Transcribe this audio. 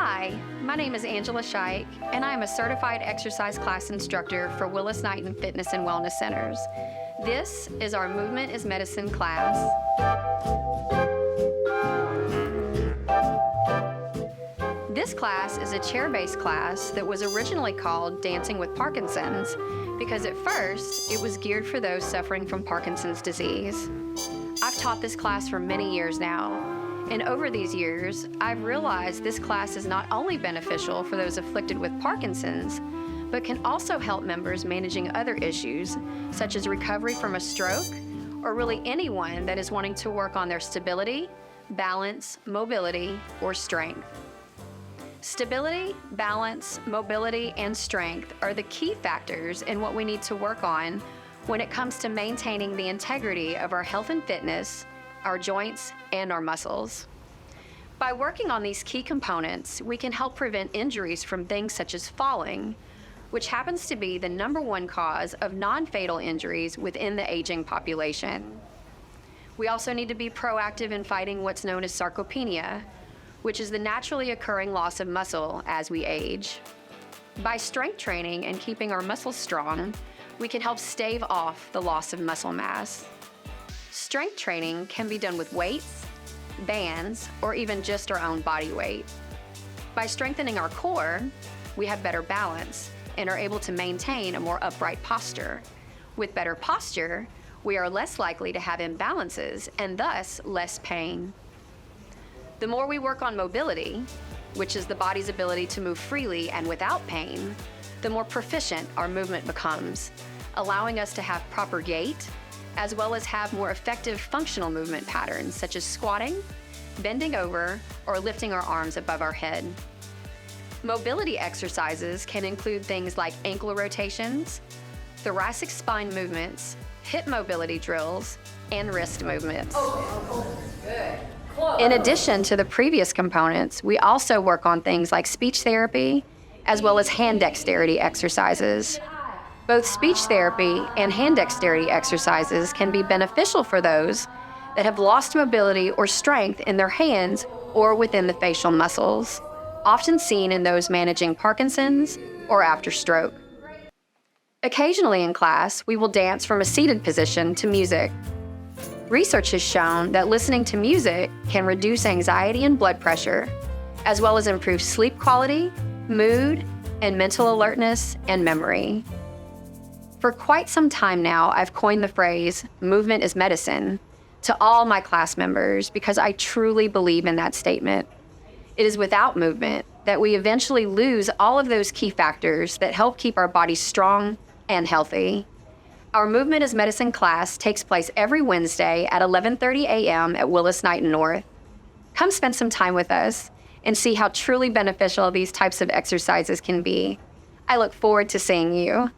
Hi, my name is Angela Scheich, and I am a certified exercise class instructor for Willis Knighton Fitness and Wellness Centers. This is our Movement is Medicine class. This class is a chair-based class that was originally called Dancing with Parkinsons because at first it was geared for those suffering from Parkinson's disease. I've taught this class for many years now. And over these years, I've realized this class is not only beneficial for those afflicted with Parkinson's, but can also help members managing other issues, such as recovery from a stroke, or really anyone that is wanting to work on their stability, balance, mobility, or strength. Stability, balance, mobility, and strength are the key factors in what we need to work on when it comes to maintaining the integrity of our health and fitness, our joints, and our muscles. By working on these key components, we can help prevent injuries from things such as falling, which happens to be the #1 cause of non-fatal injuries within the aging population. We also need to be proactive in fighting what's known as sarcopenia, which is the naturally occurring loss of muscle as we age. By strength training and keeping our muscles strong, we can help stave off the loss of muscle mass. Strength training can be done with weights, bands, or even just our own body weight. By strengthening our core, we have better balance and are able to maintain a more upright posture. With better posture, we are less likely to have imbalances and thus less pain. The more we work on mobility, which is the body's ability to move freely and without pain, the more proficient our movement becomes, allowing us to have proper gait, as well as have more effective functional movement patterns such as squatting, bending over, or lifting our arms above our head. Mobility exercises can include things like ankle rotations, thoracic spine movements, hip mobility drills, and wrist movements. In addition to the previous components, we also work on things like speech therapy, as well as hand dexterity exercises. Both speech therapy and hand dexterity exercises can be beneficial for those that have lost mobility or strength in their hands or within the facial muscles, often seen in those managing Parkinson's or after stroke. Occasionally in class, we will dance from a seated position to music. Research has shown that listening to music can reduce anxiety and blood pressure, as well as improve sleep quality, mood, and mental alertness and memory. For quite some time now, I've coined the phrase, "movement is medicine," to all my class members because I truly believe in that statement. It is without movement that we eventually lose all of those key factors that help keep our bodies strong and healthy. Our Movement is Medicine class takes place every Wednesday at 11:30 a.m. at Willis Knighton North. Come spend some time with us and see how truly beneficial these types of exercises can be. I look forward to seeing you.